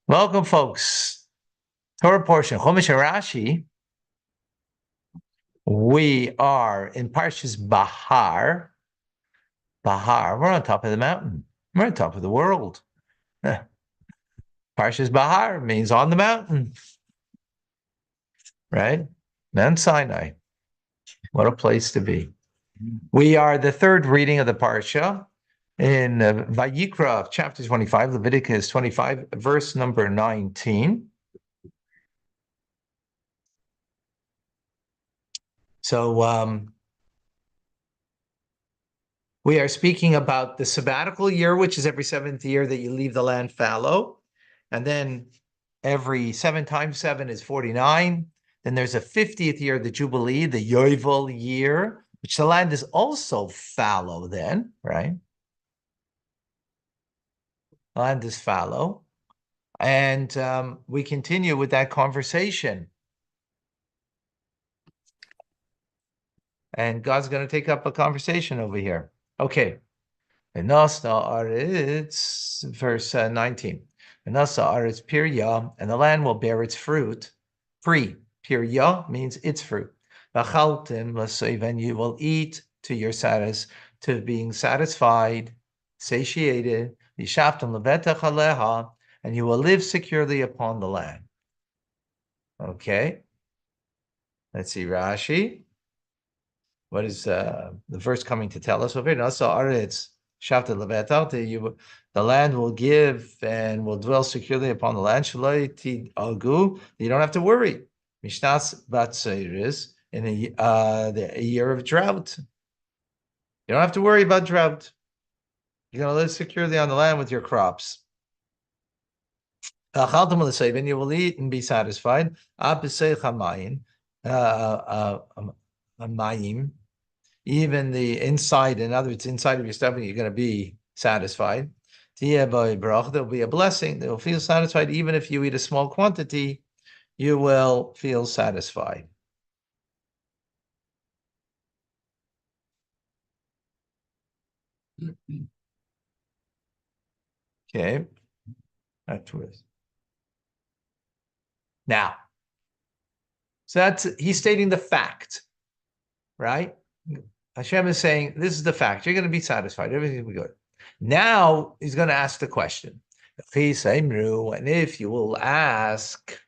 Welcome, folks. Torah portion, Chumash Rashi. We are in Parshas Bahar. Bahar, we're on top of the mountain. We're on top of the world. Parshas Bahar means on the mountain, right? Mount Sinai. What a place to be. We are the third reading of the Parsha in Vayikra, chapter 25, Leviticus 25, verse number 19. So we are speaking about the sabbatical year, which is every seventh year that you leave the land fallow. And then every 7 times 7 is 49. Then there's a 50th year, the Jubilee, the Yovel year, which the land is also fallow then, right? The land is fallow. And we continue with that conversation. And God's going to take up a conversation over here. Okay. And verse 19. And the land will bear its fruit free. Pirya means its fruit. And you will eat to being satisfied, satiated. And you will live securely upon the land. Okay. Let's see, Rashi. What is the verse coming to tell us over here? The land will give and will dwell securely upon the land. You don't have to worry. Mishnas Batseiris in a year of drought. You don't have to worry about drought. You're going to live securely on the land with your crops. And you will eat and be satisfied. Even the inside, in other words, inside of your stomach, you're going to be satisfied. There'll be a blessing. They'll feel satisfied. Even if you eat a small quantity, you will feel satisfied. Okay. Now, so he's stating the fact, right? Hashem is saying, this is the fact. You're going to be satisfied. Everything will be good. Now he's going to ask the question. And if you will ask,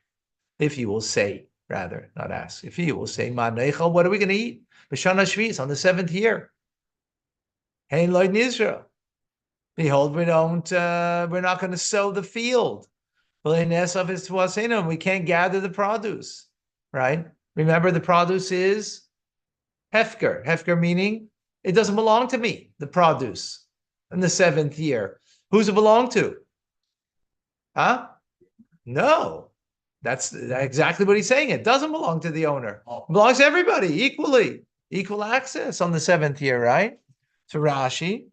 if you will say, rather, not ask, if you will say, what are we going to eat? B'shana Shvis on the 7th year. Hein Lloyd Israel. Behold, we're not going to sow the field. We can't gather the produce, right? Remember, the produce is Hefker. Hefker meaning it doesn't belong to me, the produce in the 7th year. Who's it belong to? Huh? No. That's exactly what he's saying. It doesn't belong to the owner. It belongs to everybody equally. Equal access on the 7th year, right? So Rashi.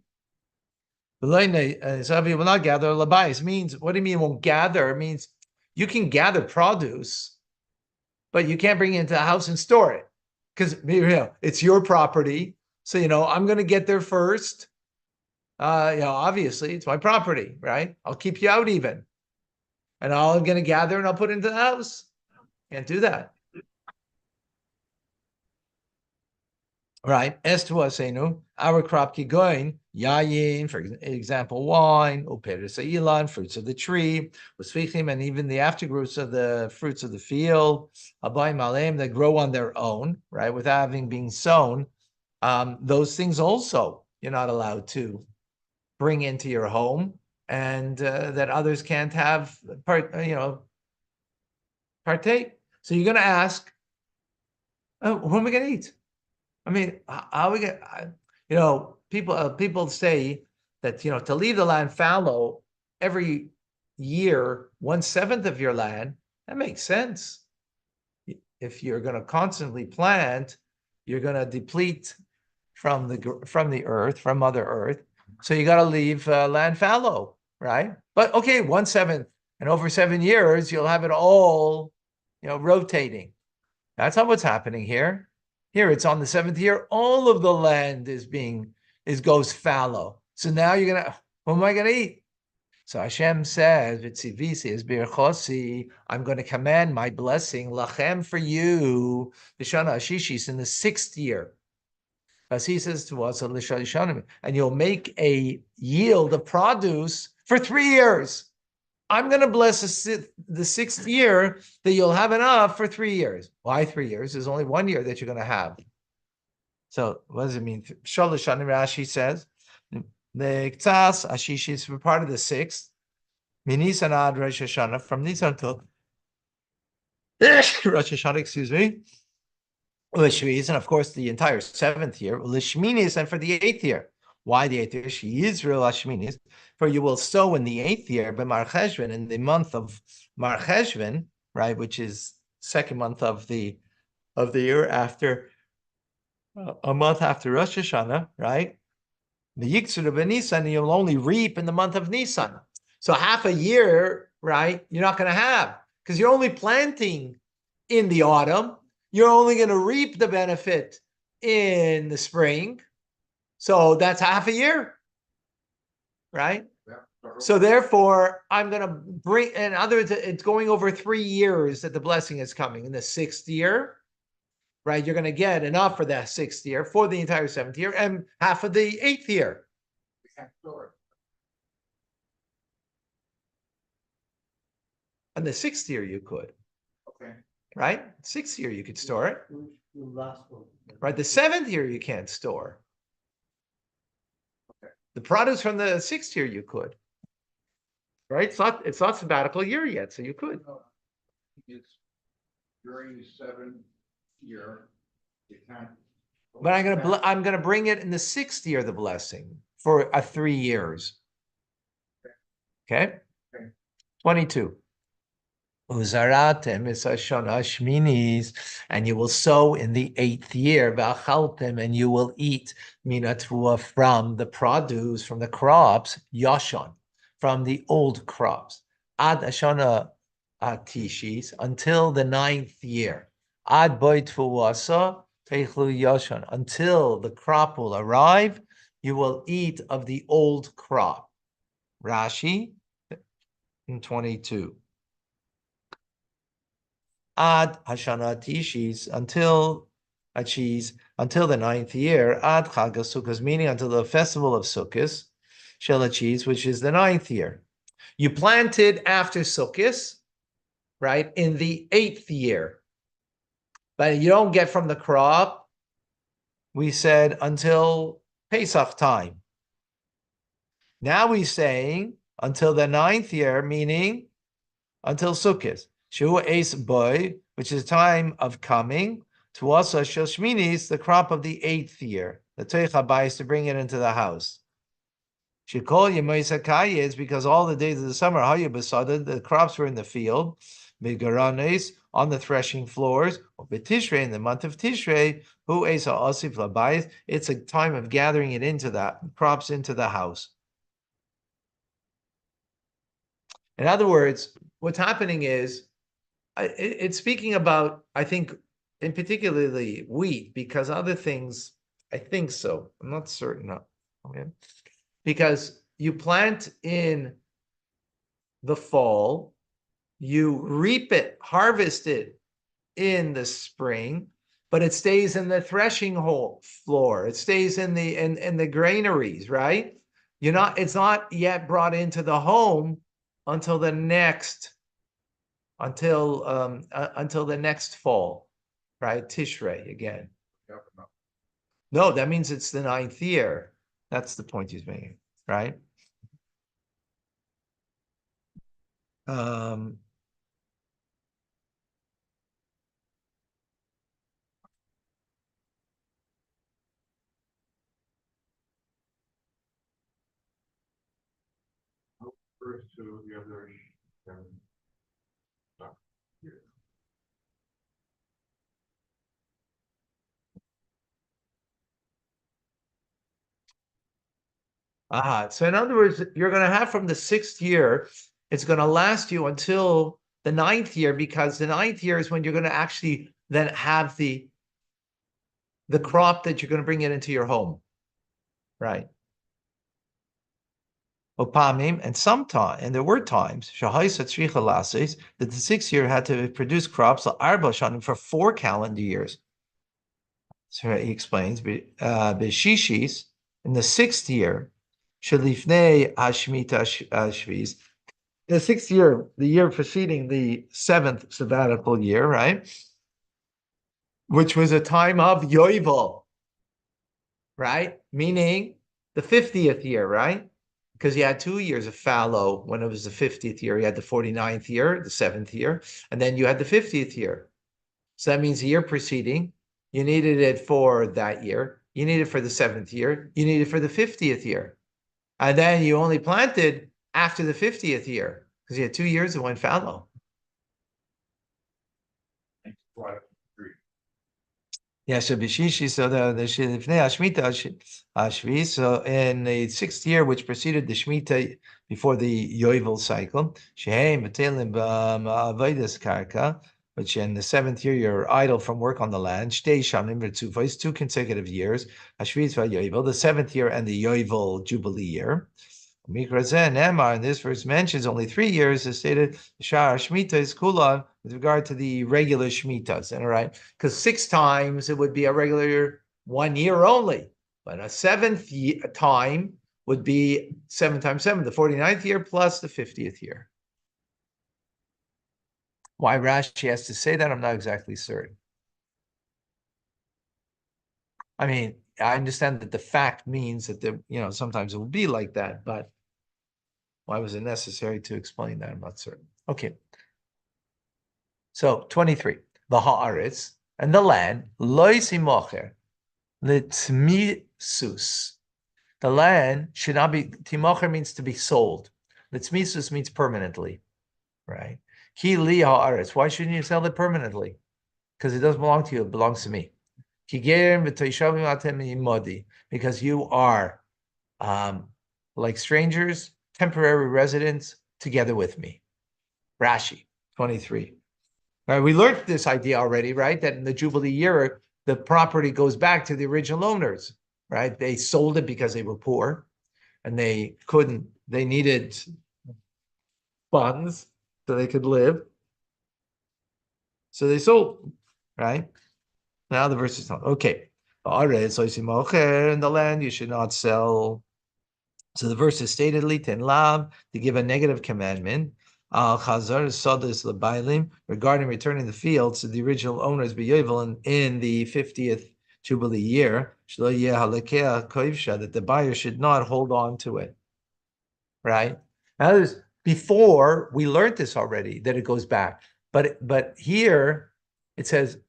Will not gather labais means, what do you mean it won't gather? It means you can gather produce, but you can't bring it into the house and store it. Because it's your property. So, I'm going to get there first. Obviously, it's my property, right? I'll keep you out even. And I'm going to gather and I'll put it into the house. Can't do that. Right. As to asenu, our crop kigoin, yayin, for example, wine, operis ilan, fruits of the tree, usfichim, and even the aftergrowths of the fruits of the field, abayim alem, that grow on their own, right, without having been sown. Those things also you're not allowed to bring into your home, and that others can't have partake. So you're going to ask, who am I going to eat? I mean, how we get, people say that, to leave the land fallow every year, 1/7 of your land, that makes sense. If you're going to constantly plant, you're going to deplete from the earth, from Mother Earth. So you got to leave land fallow, right? But okay, 1/7, and over 7 years, you'll have it all, rotating. That's not what's happening here. Here, it's on the 7th year. All of the land goes fallow. So now what am I going to eat? So Hashem says, "V'tzivisi is birchosi." I'm going to command my blessing lachem for you. B'shana Ashishis in the 6th year. As he says to us, and you'll make a yield of produce for 3 years. I'm going to bless the 6th year that you'll have enough for 3 years. Why 3 years? There's only 1 year that you're going to have. So what does it mean? Shalosh Shanim, Rashi says, the Ktas Ashishis for part of the 6th, Minisan ad Rosh Hashanah, from Nisan till Rosh Hashanah, excuse me, Lishviz, and of course the entire 7th year, Lishminis, and for the 8th year. Why the 8th year? She Israel Ashminis, for you will sow in the 8th year, but Mar Cheshvan, in the month of Mar Cheshvan, right, which is 2nd month of the year after, a month after Rosh Hashanah, right? The Yiksur of Nisan, you'll only reap in the month of Nisan. So half a year, right, you're not going to have, because you're only planting in the autumn. You're only going to reap the benefit in the spring. So that's half a year, right? Yeah. So therefore, I'm going to bring, in other words, it's going over 3 years that the blessing is coming. In the 6th year, right, you're going to get enough for that 6th year, for the entire 7th year, and half of the 8th year. We can't store it. And the 6th year you could. Okay. Right? 6th year you could store it. Right? The 7th year you can't store. Okay. The produce from the 6th year you could. Right? It's not sabbatical year yet, so you could. It's during the 7th year, you can't. But I'm gonna bring it in the 6th year, the blessing, for 3 years. Okay? 22. Uzaratem is Shana Shminis, and you will sow in the 8th year, V'achaltem, and you will eat minatvua from the produce, from the crops, Yashon, from the old crops, Ad Ashana Atishis, until the 9th year, Ad Boitfuasa, Techlu Yashon, until the crop will arrive, you will eat of the old crop. Rashi in 22. Ad Hashana Tishis, until the 9th year, Ad Chag Sukkos, meaning until the festival of Sukkos, Shelachis, which is the 9th year. You planted after Sukkos, right, in the 8th year, but you don't get from the crop, we said, until Pesach time. Now we're saying until the 9th year, meaning until Sukkot. Shu Eis Boy, which is time of coming, to also Shoshminis, the crop of the 8th year. The Teicha buys to bring it into the house. Shikol Yemoisakaya is because all the days of the summer, Hayubasada, the crops were in the field, Bigaranes, on the threshing floors, or Betishrei, in the month of Tishrei, Hu Esa Osif Labayis, it's a time of gathering it into that, crops into the house. In other words, what's happening is, it's speaking about, I think, in particularly wheat, because other things, I think so. I'm not certain. Okay. Because you plant in the fall, you reap it, harvest it in the spring, but it stays in the threshing floor. It stays in the granaries, right? It's not yet brought into the home until the next fall, right? Tishrei again. No, that means it's the 9th year. That's the point he's making, right? First to the other. So in other words, you're going to have from the 6th year, it's going to last you until the 9th year, because the 9th year is when you're going to actually then have the crop that you're going to bring it into your home, right? Opamim, and sometimes, and there were times, that the 6th year had to produce crops for 4 calendar years. So he explains, Beshishis, in the 6th year, Shalifnei Hashmita Shviz, the 6th year, the year preceding the 7th sabbatical year, right? Which was a time of Yovel, right? Meaning the 50th year, right? Because you had 2 years of fallow when it was the 50th year. You had the 49th year, the 7th year, and then you had the 50th year. So that means the year preceding, you needed it for that year. You need it for the 7th year. You need it for the 50th year. And then you only planted after the 50th year because you had 2 years that went fallow. Yeah, so Bishishi, so the Shilifnei Hashmita Hashvi, so in the 6th year, which preceded the Shemitah before the Yovel cycle, Shehem Batelim Avodas Karka, which in the 7th year you're idle from work on the land, Shtei Shanim V'Tzufos, 2 consecutive years, Hashvi Yovel, the 7th year and the Yovel Jubilee year. Mikra Emar, and this verse mentions only 3 years, is stated, Shar Shemitah is Kulan, with regard to the regular Shemitahs, all right? Because 6 times it would be a regular 1 year only, but a 7th time would be 7 times 7, the 49th year plus the 50th year. Why Rashi has to say that, I'm not exactly certain. I mean, I understand that the fact means that sometimes it will be like that, but why was it necessary to explain that? I'm not certain. Okay. So 23. The haaretz, and the land, loisi mocher, litzmisus. The land should not be, timocher means to be sold. Litzmisus means permanently, right? Ki li haaretz. Why shouldn't you sell it permanently? Because it doesn't belong to you, it belongs to me. Ki gerim v'toishavim atem imodi. Because you are like strangers, temporary residents, together with me. Rashi, 23. Right, we learned this idea already, right? That in the Jubilee year, the property goes back to the original owners, right? They sold it because they were poor and they needed funds so they could live. So they sold, right? Now the verse is not, okay. In the land, you should not sell. So the verse is statedly, ten lam, to give a negative commandment. Al Chazar Sadis Labailim regarding returning the fields to the original owners B'Yovel in the 50th Jubilee year, that the buyer should not hold on to it. Right? Now, before we learned this already, that it goes back. But here it says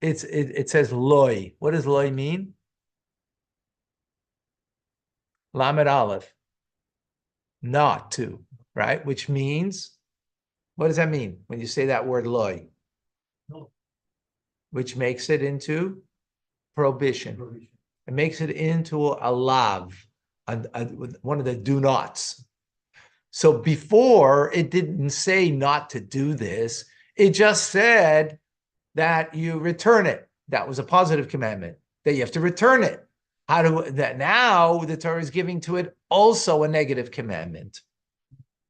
it says loy. What does loy mean? Lamed Aleph. Not to, right? Which means, what does that mean when you say that word loy? No. Which makes it into prohibition. It makes it into a lav, one of the do nots. So before, it didn't say not to do this. It just said that you return it. That was a positive commandment, that you have to return it. That now the Torah is giving to it also a negative commandment,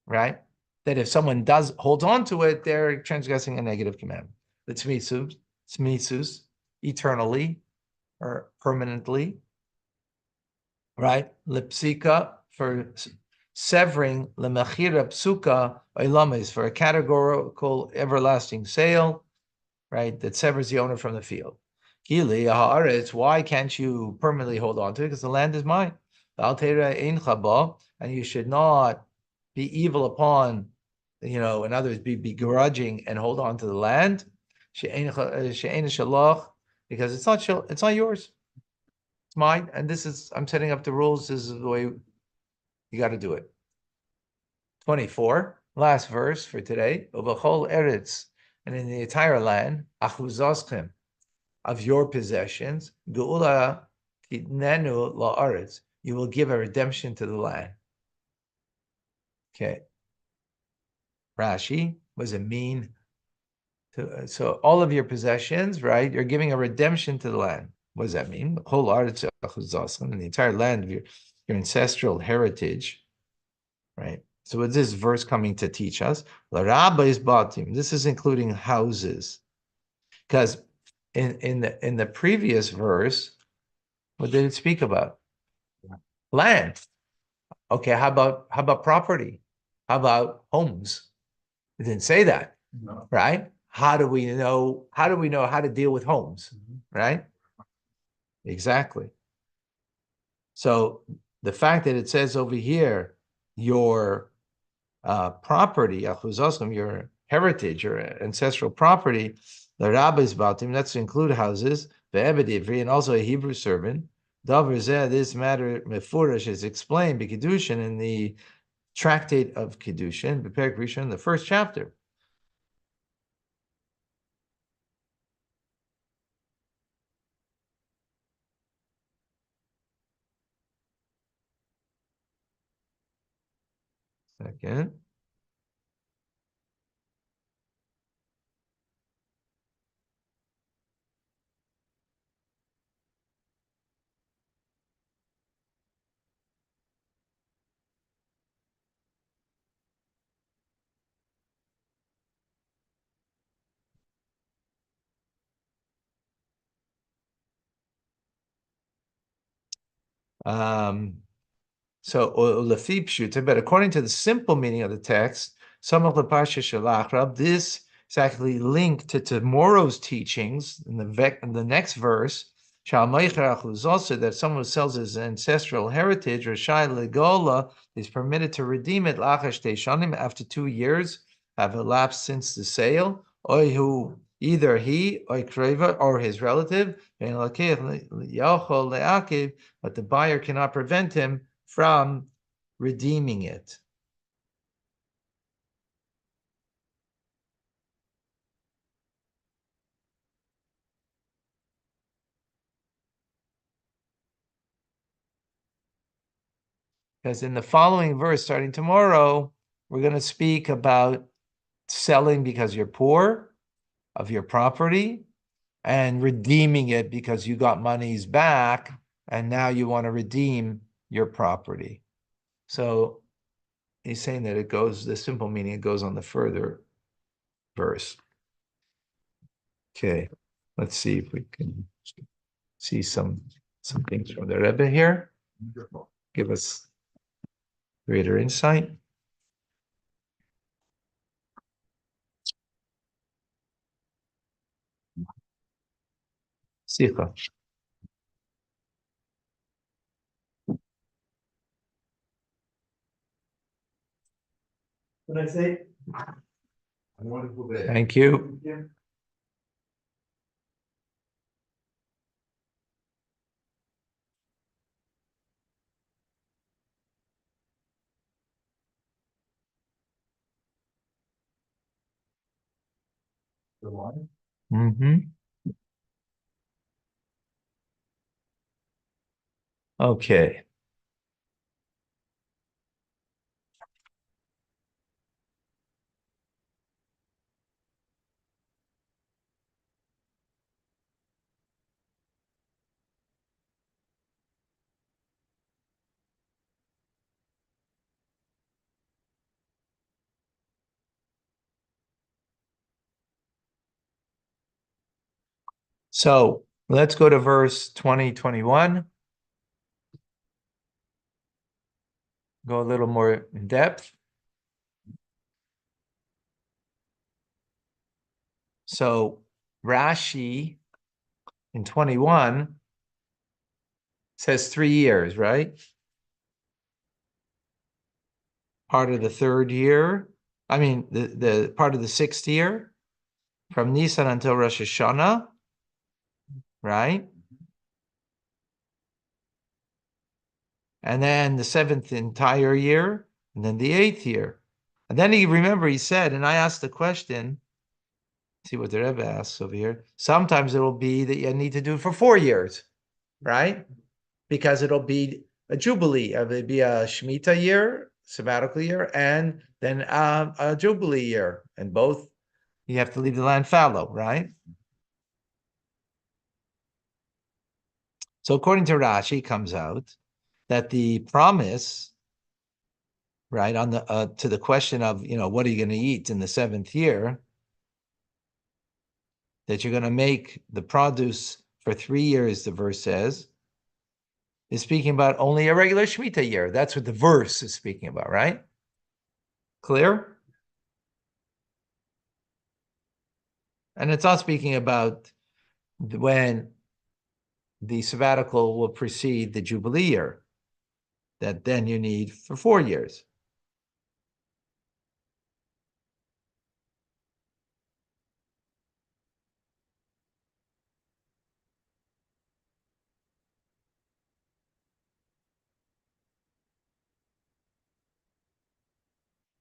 right? That if someone holds on to it, they're transgressing a negative commandment. The tzmisus, eternally or permanently, right? Lipsika, for severing, lemechira psuka ilamis, for a categorical everlasting sale, right? That severs the owner from the field. Kili haaretz, why can't you permanently hold on to it? Because the land is mine. And you should not be evil upon, in other words, be begrudging and hold on to the land. Because it's not yours. It's mine. And I'm setting up the rules. This is the way you got to do it. 24, last verse for today. Eretz, and in the entire land, achuzaschem, of your possessions, geula tidnenu la'aretz, you will give a redemption to the land. Okay. Rashi, what does it mean? So all of your possessions, right? You're giving a redemption to the land. What does that mean? The whole aretz, and the entire land of your your ancestral heritage, right? So what's this verse coming to teach us? L'rabbis batim. This is including houses, because in the previous verse, what did it speak about? Land. Okay, how about property? How about homes? It didn't say that, No. right? How do we know how to deal with homes, right? Exactly. So the fact that it says over here, your property, your heritage, your ancestral property, the rabbis batim, that's to include houses, the Ebed Ivri, and also a Hebrew servant. Davar zeh, this matter mefurish is explained by Kiddushin in the tractate of Kiddushin, Beperek Rishon, the first chapter. Second. So Lafi Pshuta, but according to the simple meaning of the text, Samach Lepasha Shalach, this is actually linked to tomorrow's teachings in the next verse. Who's also that someone who sells his ancestral heritage, Rashai Legola, is permitted to redeem it Lachash Shanim after 2 years have elapsed since the sale, or who either he or Kreva or his relative, but the buyer cannot prevent him from redeeming it. Because in the following verse, starting tomorrow, we're going to speak about selling because you're poor of your property and redeeming it because you got monies back and now you want to redeem your property. So he's saying that it goes, the simple meaning, it goes on the further verse. Okay, let's see if we can see some things from the Rebbe here. Give us greater insight. Sicha. What did I say? A wonderful day. Thank you. Mm-hmm. Okay. So let's go to verse 21. Go a little more in depth. So Rashi in 21 says 3 years, right? Part of the third year. I mean, the part of the 6th year from Nisan until Rosh Hashanah, right? And then the 7th entire year, and then the 8th year. And then he said, and I asked the question, see what the Rebbe asks over here. Sometimes it'll be that you need to do it for 4 years, right? Because it'll be a jubilee. It'll be a Shemitah year, sabbatical year, and then a jubilee year. And both, you have to leave the land fallow, right? So according to Rashi, it comes out that the promise, right, on the to the question of, what are you going to eat in the 7th year, that you're going to make the produce for 3 years, the verse says, is speaking about only a regular Shemitah year. That's what the verse is speaking about, right? Clear? And it's not speaking about when the sabbatical will precede the Jubilee year, that then you need for 4 years.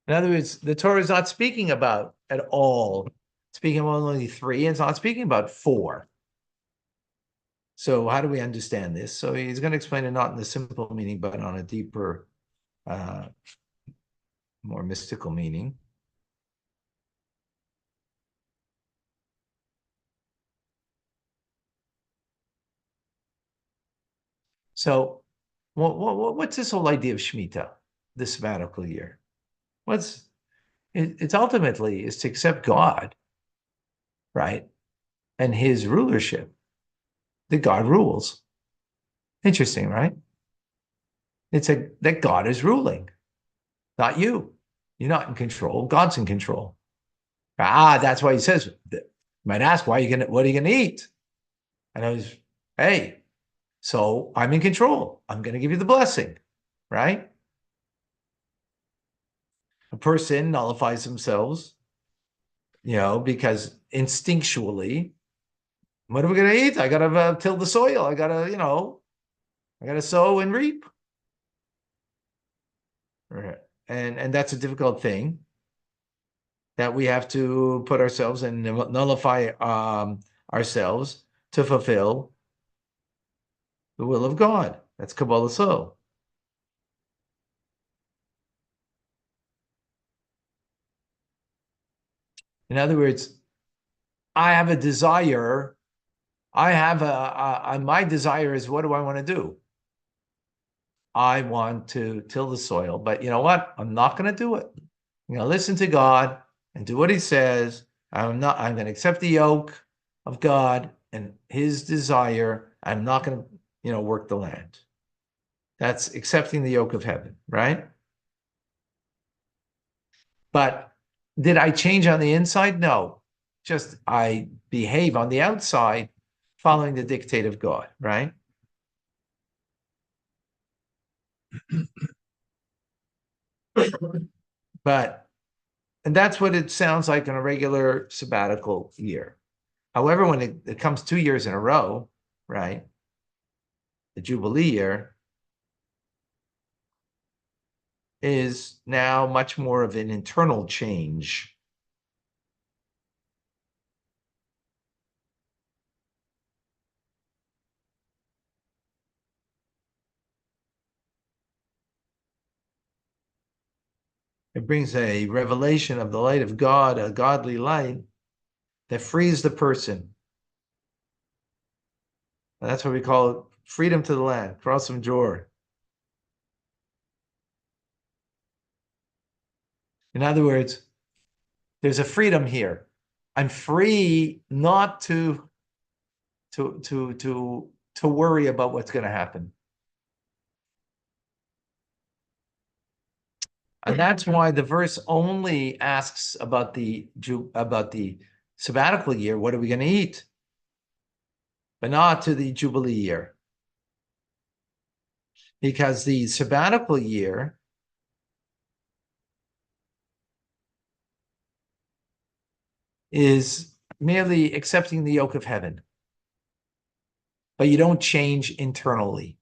In other words, the Torah is not speaking about at all, speaking about only 3, and it's not speaking about 4. So how do we understand this? So he's going to explain it not in the simple meaning, but on a deeper, more mystical meaning. So what's this whole idea of Shemitah, the sabbatical year? It's ultimately is to accept God, right? And his rulership, that God rules. Interesting, right? It's that God is ruling, not you. You're not in control. God's in control. That's why he says, you might ask, what are you gonna eat? And I was, hey, so I'm in control. I'm gonna give you the blessing, right? A person nullifies themselves, because instinctually, what are we gonna eat? I gotta till the soil. I gotta sow and reap. Right. And that's a difficult thing, that we have to put ourselves and nullify ourselves to fulfill the will of God. That's Kabbalah soul. In other words, I have a desire. My desire is, what do I want to do? I want to till the soil, but you know what? I'm not going to do it. I'm going to listen to God and do what he says. I'm going to accept the yoke of God and his desire. I'm not going to, work the land. That's accepting the yoke of heaven, right? But did I change on the inside? No. Just I behave on the outside following the dictate of God, right? And that's what it sounds like in a regular sabbatical year. However, when it comes 2 years in a row, right? The Jubilee year is now much more of an internal change. It brings a revelation of the light of God, a godly light that frees the person. And that's what we call it, freedom to the land, cross of Jor. In other words, there's a freedom here. I'm free not to worry about what's going to happen. And that's why the verse only asks about the sabbatical year, what are we going to eat? But not to the Jubilee year. Because the sabbatical year is merely accepting the yoke of heaven. But you don't change internally.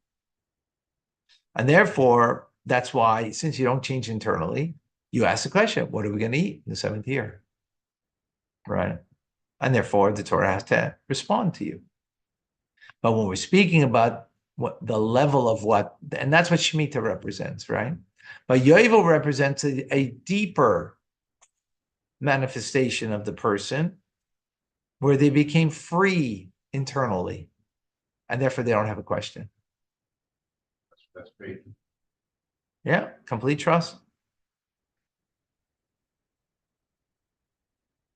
And therefore, that's why, since you don't change internally, you ask the question, what are we going to eat in the 7th year? Right? And therefore, the Torah has to respond to you. But when we're speaking about what the level of what, and that's what Shemitah represents, right? But Yovel represents a deeper manifestation of the person where they became free internally, and therefore they don't have a question. That's faith. Yeah, complete trust.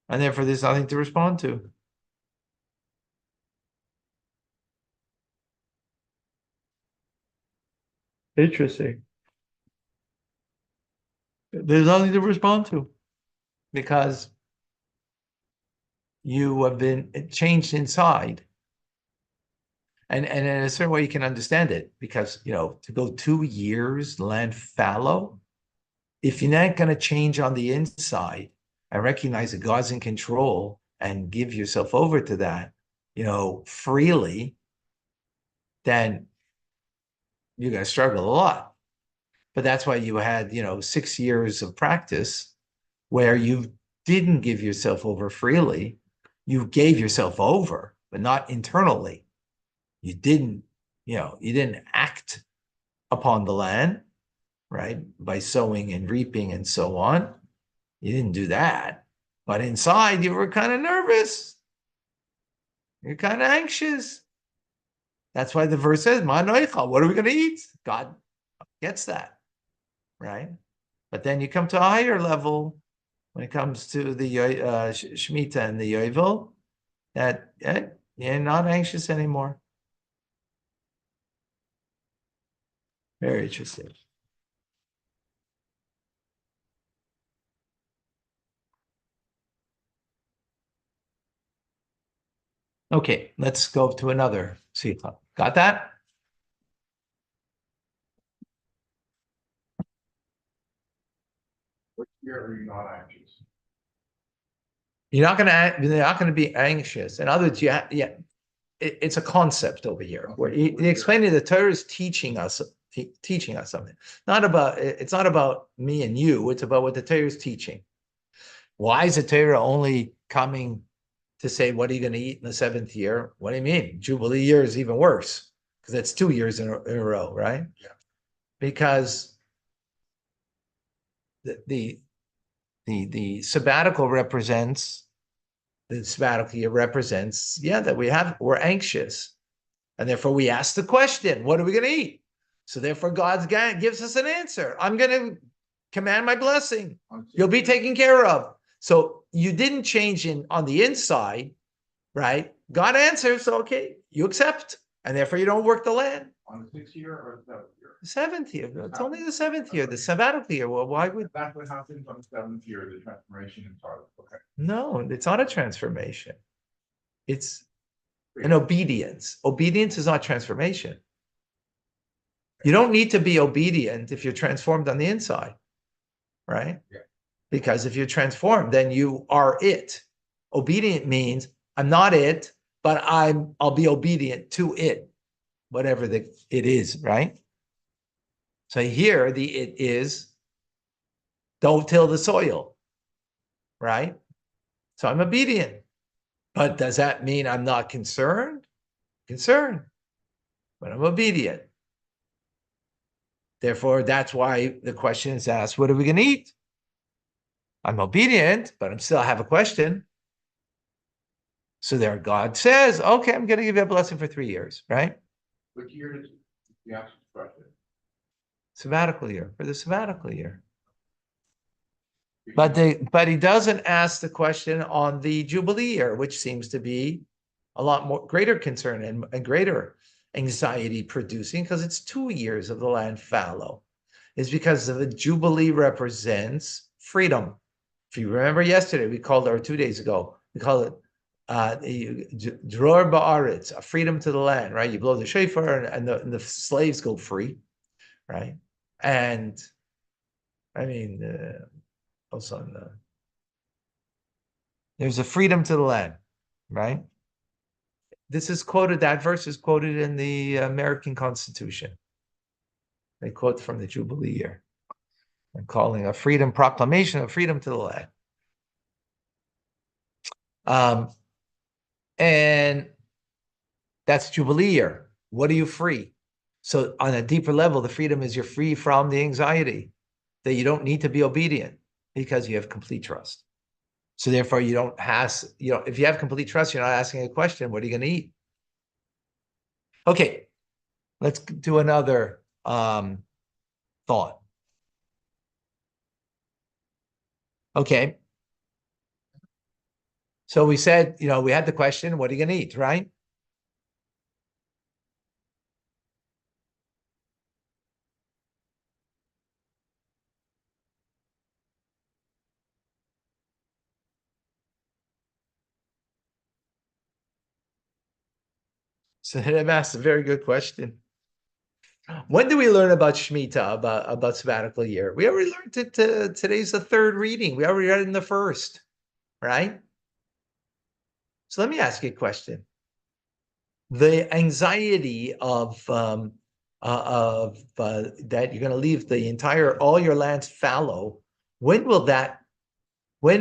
And therefore, there's nothing to respond to. Interesting. There's nothing to respond to because you have been changed inside. And in a certain way, you can understand it because, to go 2 years land fallow, if you're not going to change on the inside and recognize that God's in control and give yourself over to that, freely, then you're going to struggle a lot. But that's why you had, 6 years of practice where you didn't give yourself over freely. You gave yourself over, but not internally. You didn't act upon the land, right? By sowing and reaping and so on. You didn't do that. But inside, you were kind of nervous. You're kind of anxious. That's why the verse says, Ma noichal, what are we going to eat? God gets that, right? But then you come to a higher level when it comes to the Shemitah and the Yovel, that you're not anxious anymore. Very interesting. Okay, let's go to another sikha. Got that? Which year are you not anxious? You're not going to be anxious. In other words, it's a concept over here where he explaining the Torah is teaching us something. It's not about me and you. It's about what the Torah is teaching. Why is the Torah only coming to say, what are you going to eat in the 7th year? What do you mean? Jubilee year is even worse because it's 2 years in a row, right? Yeah. Because the sabbatical represents, the sabbatical year represents, that we're anxious. And therefore we ask the question, what are we going to eat? So therefore God gives us an answer. I'm going to command my blessing. You'll be taken care of. So you didn't change on the inside, right? God answers, so okay, you accept. And therefore you don't work the land. On the 6th year or the 7th year? The 7th year. It's only the 7th year, the sabbatical year. Well, why would... That's what happens on the 7th year, the transformation in Torah. Okay. No, it's not a transformation. It's an obedience. Obedience is not transformation. You don't need to be obedient if you're transformed on the inside, right? Yeah. Because if you're transformed, then you are it. Obedient means I'm not it, but I'll be obedient to it, whatever it is, right? So here the it is, don't till the soil, right? So I'm obedient. But does that mean I'm not concerned? Concerned, but I'm obedient. Therefore, that's why the question is asked, what are we going to eat? I'm obedient, but I still have a question. So there God says, okay, I'm going to give you a blessing for 3 years, right? Which year did you ask the question? Sabbatical year, for the sabbatical year. But he doesn't ask the question on the Jubilee year, which seems to be a lot more greater concern and greater anxiety producing because it's 2 years of the land fallow. Is because the Jubilee represents freedom. If you remember yesterday, we called it, or 2 days ago, we call it Dror Ba'aretz, a freedom to the land, right? You blow the shofar and the slaves go free, right? And I mean, also there's a freedom to the land, right? This is quoted, that verse is quoted in the American Constitution. They quote from the Jubilee year and calling a freedom proclamation of freedom to the land. And that's Jubilee year. What are you free? So on a deeper level, the freedom is you're free from the anxiety that you don't need to be obedient because you have complete trust. So therefore you don't have, if you have complete trust, you're not asking a question, what are you going to eat? Okay, let's do another thought. Okay. So we said, we had the question, what are you going to eat, right? So that asked a very good question. When do we learn about Shemitah, about sabbatical year? We already learned it. Today's the third reading. We already read it in the first, right? So let me ask you a question. The anxiety of that you're going to leave all your lands fallow. When will that be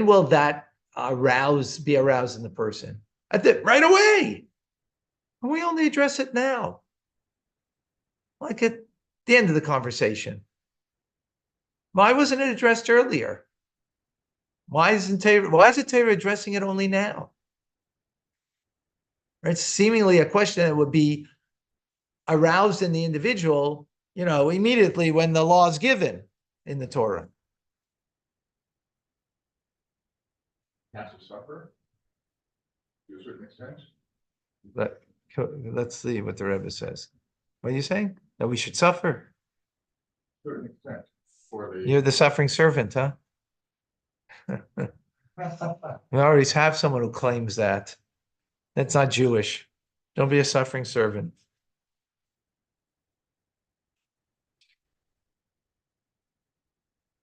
aroused in the person? Right away. We only address it now, like at the end of the conversation. Why wasn't it addressed earlier? Why is it Torah addressing it only now? Right? It's seemingly a question that would be aroused in the individual, immediately when the law is given in the Torah. Has to suffer to a certain extent. Let's see what the Rebbe says. What are you saying? That we should suffer? To a certain extent. You're the suffering servant, huh? We already have someone who claims that. That's not Jewish. Don't be a suffering servant.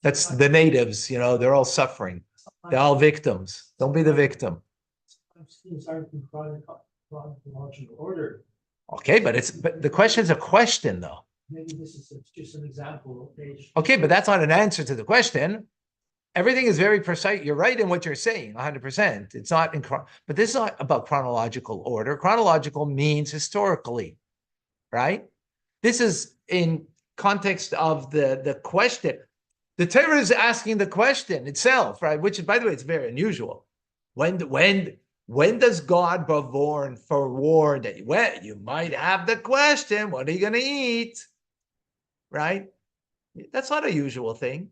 That's the natives, they're all suffering. They're all victims. Don't be the victim. Things aren't in chronological order. Okay, but the question's a question, though. Maybe this is just an example. Okay, but that's not an answer to the question. Everything is very precise. You're right in what you're saying, 100%. It's not but this is not about chronological order. Chronological means historically, right? This is in context of the question. The Torah is asking the question itself, right? Which, by the way, it's very unusual. When does God forewarn that you might have the question, what are you going to eat? Right? That's not a usual thing.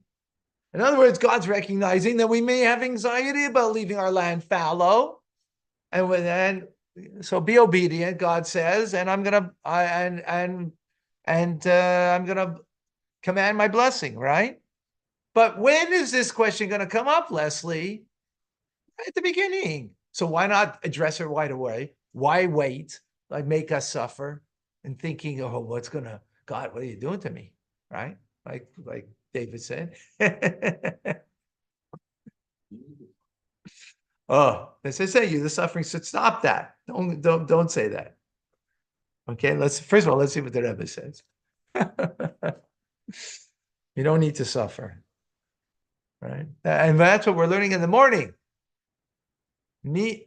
In other words, God's recognizing that we may have anxiety about leaving our land fallow, and so be obedient. God says, and I'm gonna I'm gonna command my blessing, right? But when is this question going to come up, Leslie? At the beginning. So why not address it right away? Why wait? Like make us suffer and thinking, oh, God, what are you doing to me? Right? Like David said. Oh, as I say, you the suffering should stop that. Don't say that. Okay, first of all, let's see what the Rebbe says. You don't need to suffer. Right? And that's what we're learning in the morning. Mi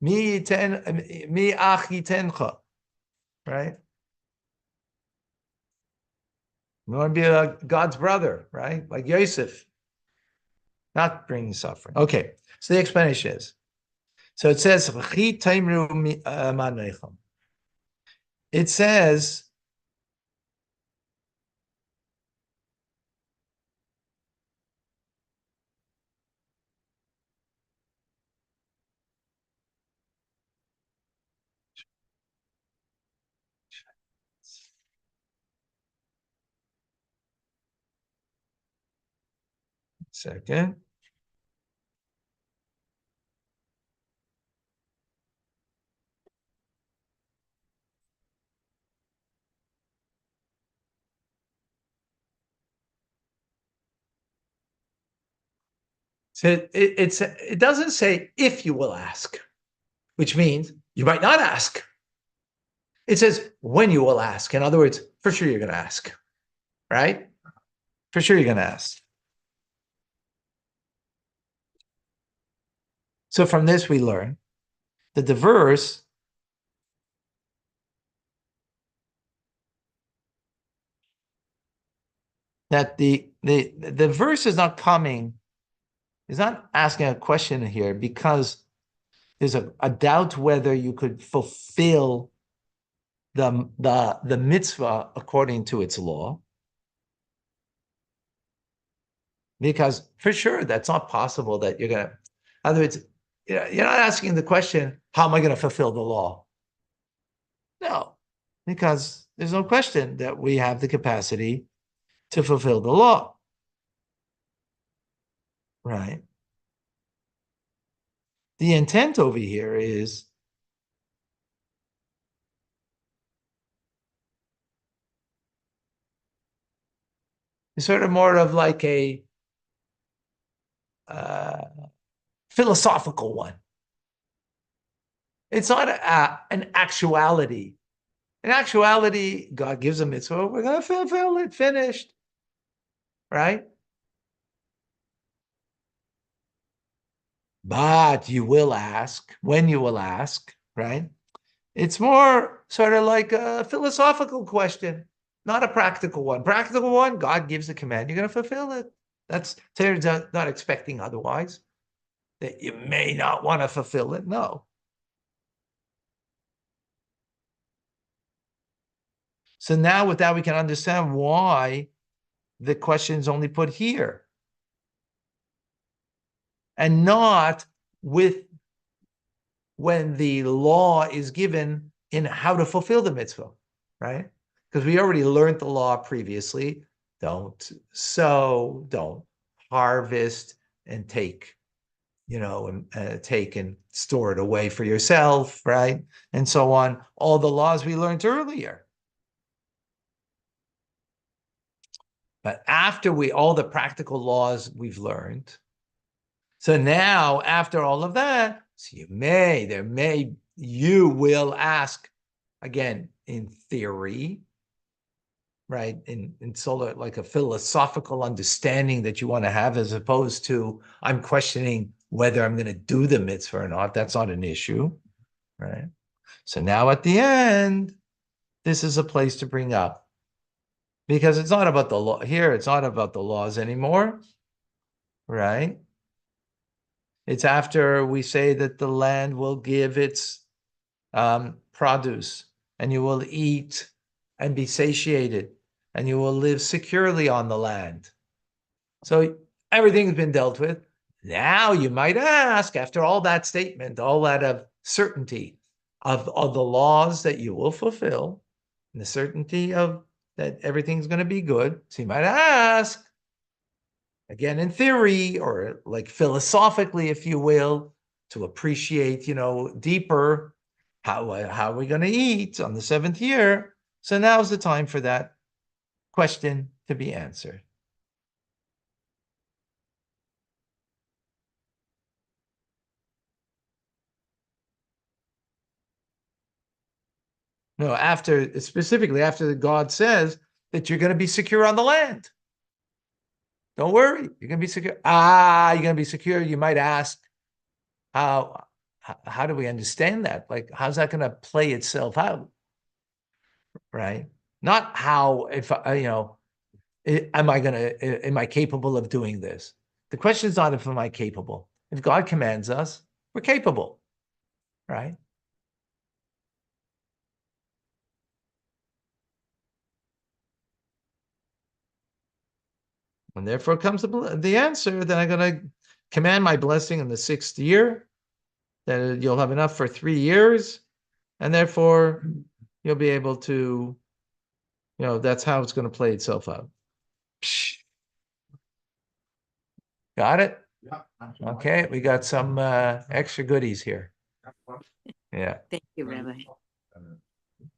achi tencha. Right? We want to be God's brother, right? Like Yosef. Not bringing suffering. Okay, so the explanation is, so it says, it says, second. So it doesn't say if you will ask, which means you might not ask. It says when you will ask. In other words, for sure you're going to ask, right? For sure you're going to ask. So from this we learn that the verse that the verse is not coming, is not asking a question here because there's a doubt whether you could fulfill the mitzvah according to its law. Because for sure, that's not possible that you're going to, in other words, you're not asking the question, how am I going to fulfill the law? No, because there's no question that we have the capacity to fulfill the law. Right? The intent over here is sort of more of like a philosophical one. It's not an actuality. In actuality, God gives a mitzvah, we're going to fulfill it, finished. Right? But you will ask, when you will ask, right? It's more sort of like a philosophical question, not a practical one. Practical one, God gives a command, you're going to fulfill it. That's turns out not expecting otherwise, that you may not want to fulfill it. No. So now with that, we can understand why the question is only put here and not with when the law is given in how to fulfill the mitzvah, right? Because we already learned the law previously. Don't sow, don't harvest, and take, and take and store it away for yourself, right? And so on. All the laws we learned earlier. But after all the practical laws we've learned, so now after all of that, so you will ask again in theory, right? In sort of like a philosophical understanding that you want to have, as opposed to I'm questioning whether I'm going to do the mitzvah or not. That's not an issue, right? So now at the end, this is a place to bring up, because it's not about the law here. It's not about the laws anymore, right? It's after we say that the land will give its produce, and you will eat and be satiated, and you will live securely on the land. So everything's been dealt with. Now you might ask, after all that statement, all that of certainty of the laws that you will fulfill, and the certainty of that everything's going to be good. So you might ask, again, in theory, or like philosophically, if you will, to appreciate, deeper, how are we going to eat on the seventh year? So now's the time for that question to be answered. No, specifically after God says that you're going to be secure on the land. Don't worry, you're going to be secure. You're going to be secure. You might ask, how do we understand that? Like, how's that going to play itself out? Right? Not how, if am I capable of doing this? The question is not if am I capable. If God commands us, we're capable, right? And therefore comes the answer that I'm going to command my blessing in the sixth year, that you'll have enough for 3 years, and therefore you'll be able to, that's how it's going to play itself out. Got it? Yeah. Okay, we got some extra goodies here. Yeah. Thank you, Rabbi.